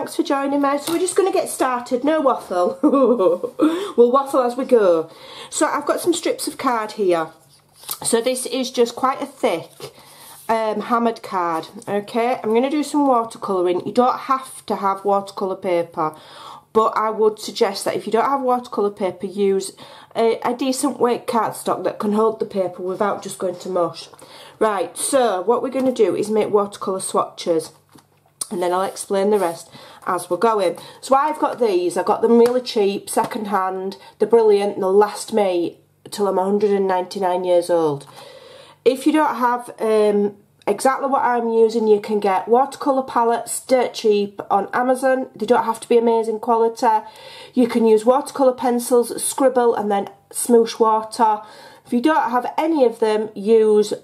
thanks for joining me. So we're just going to get started, no waffle. We'll waffle as we go. So I've got some strips of card here. So this is just quite a thick hammered card. Okay, I'm going to do some watercolouring. You don't have to have watercolour paper, but I would suggest that if you don't have watercolour paper, use a decent weight cardstock that can hold the paper without just going to mush. Right, so what we're going to do is make watercolour swatches, and then I'll explain the rest as we're going. So I've got these. I got them really cheap, second hand. They're brilliant. They'll last me till I'm 199 years old. If you don't have exactly what I'm using, you can get watercolour palettes dirt cheap on Amazon. They don't have to be amazing quality. You can use watercolour pencils, scribble and then smoosh water. If you don't have any of them, use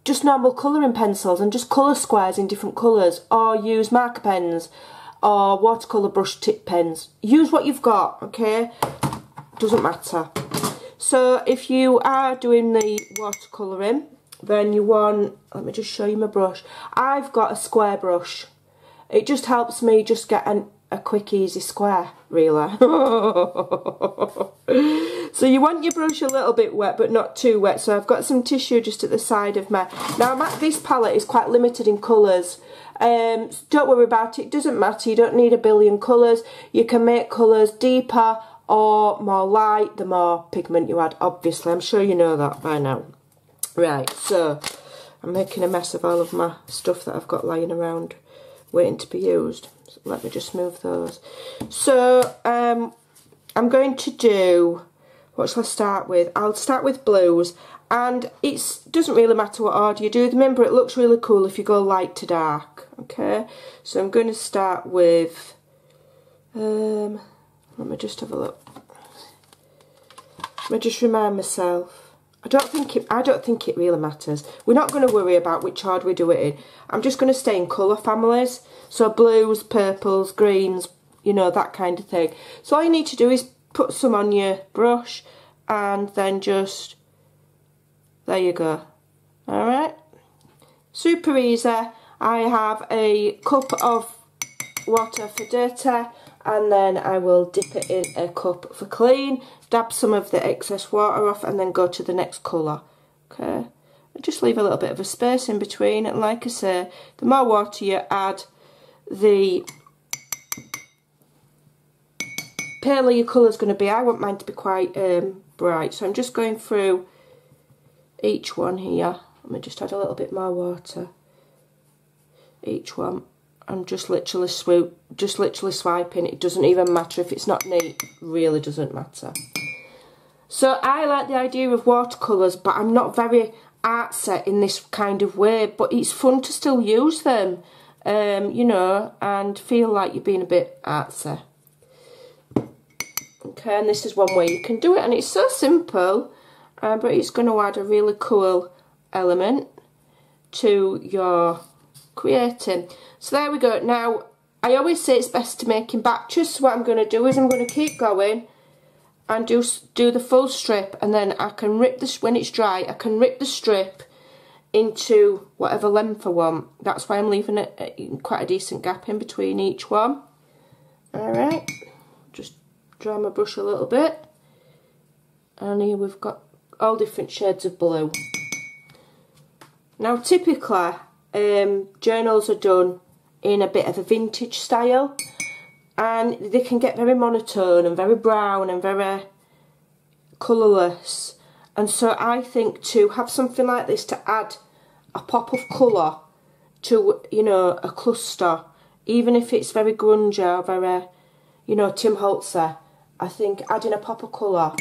just normal colouring pencils and just colour squares in different colours, or use marker pens or watercolour brush tip pens. Use what you've got, okay? Doesn't matter. So if you are doing the watercolouring, then you want, let me just show you my brush. I've got a square brush. It just helps me just get a quick easy square, really. So you want your brush a little bit wet but not too wet. So I've got some tissue just at the side of my, now this palette is quite limited in colours. Don't worry about it, doesn't matter, you don't need a billion colours. You can make colours deeper or more light the more pigment you add, obviously. I'm sure you know that by now. Right, so I'm making a mess of all of my stuff that I've got lying around waiting to be used. So let me just move those. So I'm going to do, what shall I start with? I'll start with blues, and it doesn't really matter what order you do them in, but it looks really cool if you go light to dark. Okay, so I'm going to start with, let me just have a look. Let me just remind myself. I don't think it really matters. We're not going to worry about which order we do it in. I'm just going to stay in colour families. So blues, purples, greens, you know, that kind of thing. So all you need to do is put some on your brush and then just, there you go. Alright. Super easy. I have a cup of water for dirty, and then I will dip it in a cup for clean, dab some of the excess water off, and then go to the next colour. Okay, I just leave a little bit of a space in between, and like I say, the more water you add, the paler your colour's going to be. I want mine to be quite bright, so I'm just going through each one here. Let me just add a little bit more water. Each one. I'm just literally swiping. It doesn't even matter if it's not neat. Really doesn't matter. So I like the idea of watercolours, but I'm not very artsy in this kind of way. But it's fun to still use them, you know, and feel like you're being a bit artsy. Okay, and this is one way you can do it, and it's so simple, but it's going to add a really cool element to your creating. So there we go. Now I always say it's best to make in batches, so what I'm going to do is I'm going to keep going and do the full strip, and then I can rip this, when it's dry, I can rip the strip into whatever length I want. That's why I'm leaving it quite a decent gap in between each one. Alright, just dry my brush a little bit, and here we've got all different shades of blue. Now typically journals are done in a bit of a vintage style, and they can get very monotone and very brown and very colourless, and so I think to have something like this to add a pop of colour to, you know, a cluster, even if it's very grungy or very, you know, Tim Holtzer, I think adding a pop of colour,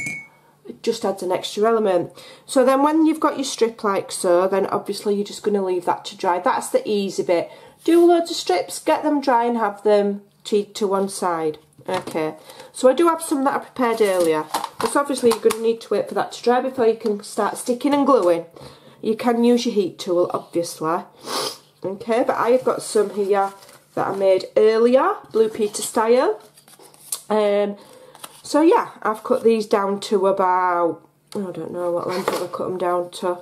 it just adds an extra element. So then when you've got your strip like so, then obviously you're just going to leave that to dry. That's the easy bit. Do loads of strips, get them dry and have them to one side. Okay, so I do have some that I prepared earlier, but obviously you're going to need to wait for that to dry before you can start sticking and gluing. You can use your heat tool, obviously. Okay, but I have got some here that I made earlier, Blue Peter style. So yeah, I've cut these down to about, I don't know what length I've cut them down to.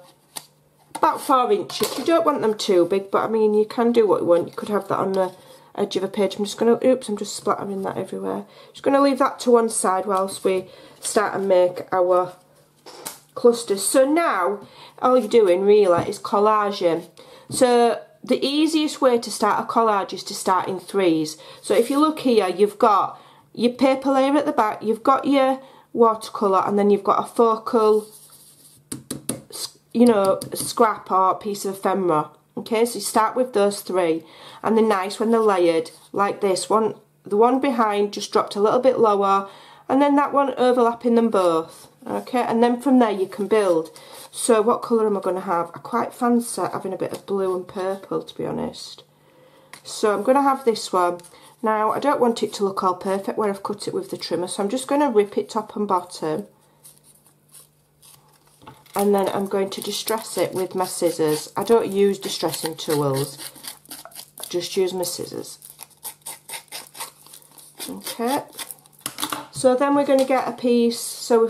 About 4 inches. You don't want them too big, but I mean, you can do what you want. You could have that on edge of a page. I'm just going to, oops, I'm just splattering that everywhere. Just going to leave that to one side whilst we start and make our clusters. So now, all you're doing really is collaging. So the easiest way to start a collage is to start in threes. So if you look here, you've got your paper layer at the back, you've got your watercolour, and then you've got a focal, you know, scrap or piece of ephemera. Okay, so you start with those three, and they're nice when they're layered like this one. The one behind just dropped a little bit lower, and then that one overlapping them both. Okay, and then from there you can build. So what colour am I going to have? I quite fancy having a bit of blue and purple, to be honest. So I'm going to have this one. Now, I don't want it to look all perfect where I've cut it with the trimmer, so I'm just going to rip it top and bottom. And then I'm going to distress it with my scissors. I don't use distressing tools, I just use my scissors. Okay. So then we're going to get a piece, so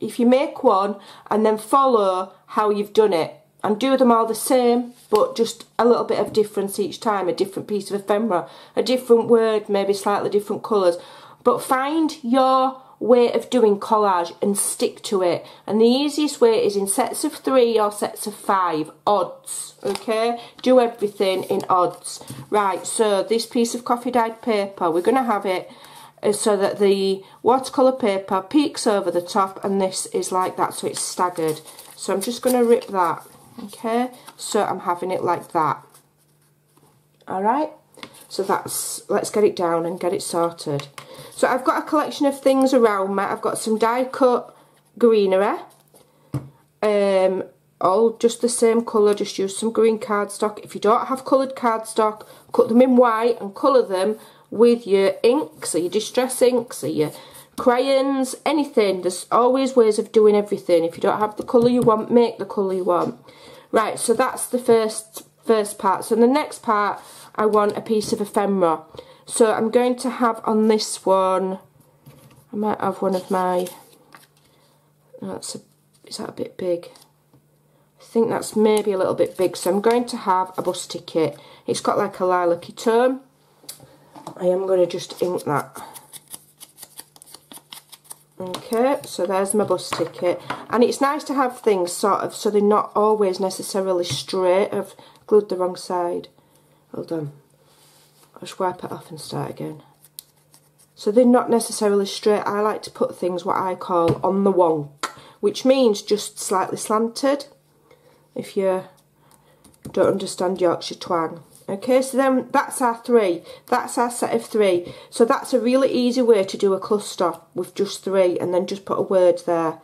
if you make one and then follow how you've done it and do them all the same but just a little bit of difference each time, a different piece of ephemera, a different word, maybe slightly different colours, but find your way of doing collage and stick to it. And the easiest way is in sets of 3 or sets of 5, odds, okay? Do everything in odds. Right, so this piece of coffee dyed paper, we're going to have it so that the watercolour paper peeks over the top, and this is like that, so it's staggered. So I'm just going to rip that, okay? So I'm having it like that. Alright, so that's, let's get it down and get it sorted. So I've got a collection of things around me. I've got some die cut greenery, all just the same colour, just use some green cardstock. If you don't have coloured cardstock, cut them in white and colour them with your inks or your distress inks or your crayons, anything. There's always ways of doing everything. If you don't have the colour you want, make the colour you want. Right, so that's the first part. So in the next part, I want a piece of ephemera. So I'm going to have on this one, I might have one of my, is that a bit big? I think that's maybe a little bit big. So I'm going to have a bus ticket. It's got like a lilac-y tone. I am going to just ink that. Okay, so there's my bus ticket. And it's nice to have things sort of, so they're not always necessarily straight. I've glued the wrong side. Hold on. I'll just wipe it off and start again. So they're not necessarily straight. I like to put things what I call on the wonk, which means just slightly slanted, if you don't understand Yorkshire twang. Okay, so then that's our 3. That's our set of 3. So that's a really easy way to do a cluster with just 3 and then just put a word there.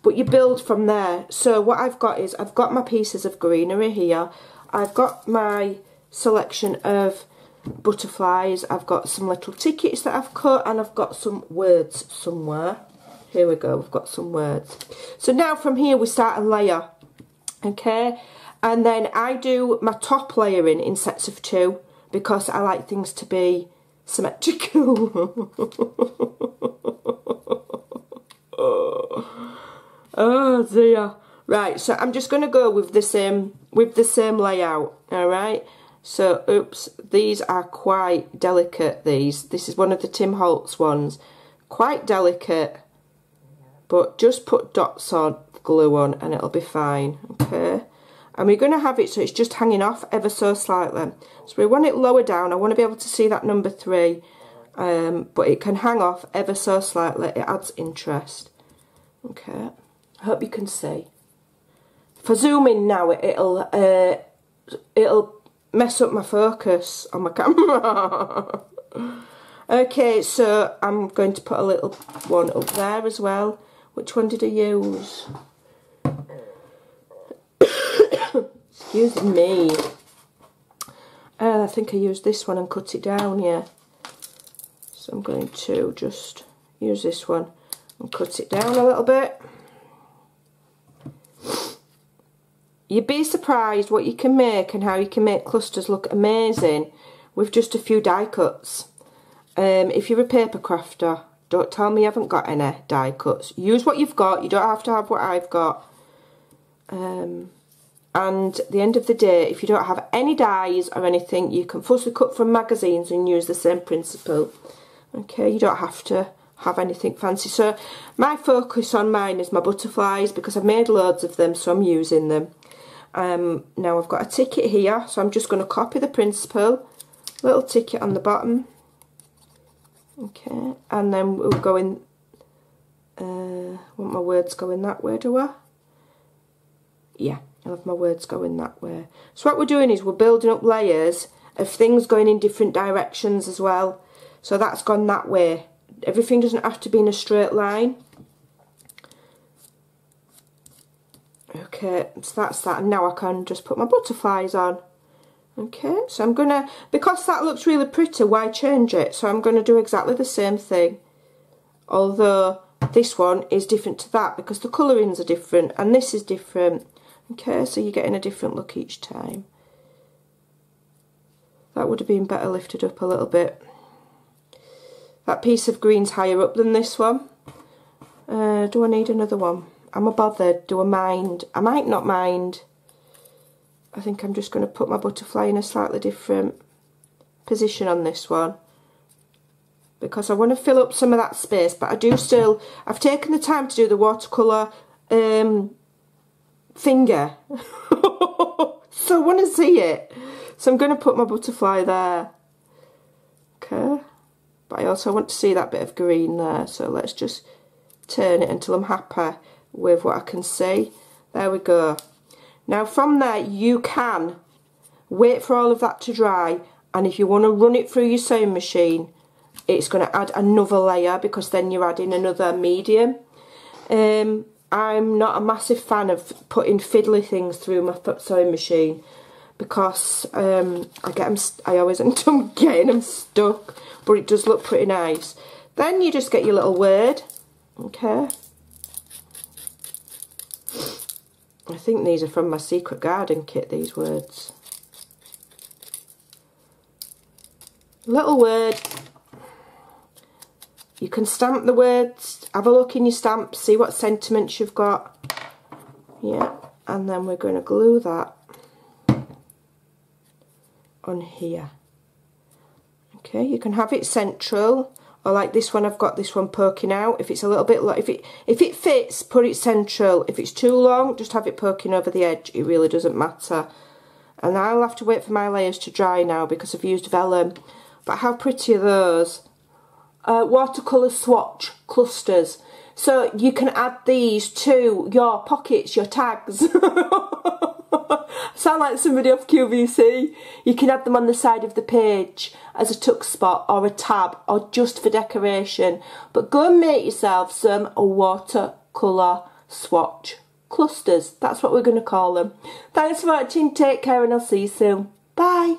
But you build from there. So what I've got is, I've got my pieces of greenery here. I've got my selection of butterflies. I've got some little tickets that I've cut, and I've got some words somewhere. Here we go, we've got some words. So now from here we start a layer. Okay. And then I do my top layering in sets of 2 because I like things to be symmetrical. Oh dear. Right, so I'm just going to go with the same layout. Alright. So, oops, these are quite delicate, these. This is one of the Tim Holtz ones. Quite delicate. But just put dots on, glue on, and it'll be fine. Okay. And we're going to have it so it's just hanging off ever so slightly. So we want it lower down. I want to be able to see that number 3. But it can hang off ever so slightly. It adds interest. Okay. I hope you can see. If I zoom in now, it'll mess up my focus on my camera. Okay, so I'm going to put a little one up there as well. Which one did I use? Excuse me. I think I used this one and cut it down, yeah. So I'm going to just use this one and cut it down a little bit. You'd be surprised what you can make and how you can make clusters look amazing with just a few die cuts. If you're a paper crafter, don't tell me you haven't got any die cuts. Use what you've got. You don't have to have what I've got. And at the end of the day, if you don't have any dies or anything, you can fussy cut from magazines and use the same principle. Okay, you don't have to have anything fancy. So my focus on mine is my butterflies, because I've made loads of them, so I'm using them. Now I've got a ticket here, so I'm just going to copy the principle, little ticket on the bottom. Okay, and then we'll go in, want my words going that way, do I? Yeah, I love my words going that way. So what we're doing is we're building up layers of things going in different directions as well. So that's gone that way. Everything doesn't have to be in a straight line. Okay, so that's that, and now I can just put my butterflies on. Okay, so I'm gonna, because that looks really pretty, why change it? So I'm gonna do exactly the same thing, although this one is different to that because the colourings are different and this is different. Okay, so you're getting a different look each time. That would have been better lifted up a little bit. That piece of green's higher up than this one. Do I need another one? Am I bothered? Do I mind? I might not mind. I think I'm just going to put my butterfly in a slightly different position on this one, because I want to fill up some of that space, but I do still, I've taken the time to do the watercolour finger. So I want to see it. So I'm going to put my butterfly there. Okay. But I also want to see that bit of green there, so let's just turn it until I'm happy with what I can see. There we go. Now from there you can wait for all of that to dry, and if you want to run it through your sewing machine, it's going to add another layer, because then you're adding another medium. I'm not a massive fan of putting fiddly things through my sewing machine, because I always end up getting them stuck, but it does look pretty nice. Then you just get your little word. Okay, I think these are from my Secret Garden kit, these words. Little word. You can stamp the words, have a look in your stamps, see what sentiments you've got. Yeah, and then we're going to glue that on here. Okay, you can have it central, or like this one, I've got this one poking out. If it's a little bit, if it fits, put it central. If it's too long, just have it poking over the edge. It really doesn't matter. And I'll have to wait for my layers to dry now because I've used vellum. But how pretty are those? Watercolour swatch clusters. So you can add these to your pockets, your tags. Sound like somebody off QVC. You can add them on the side of the page as a tuck spot or a tab, or just for decoration. But go and make yourself some watercolour swatch clusters. That's what we're going to call them. Thanks for watching. Take care, and I'll see you soon. Bye.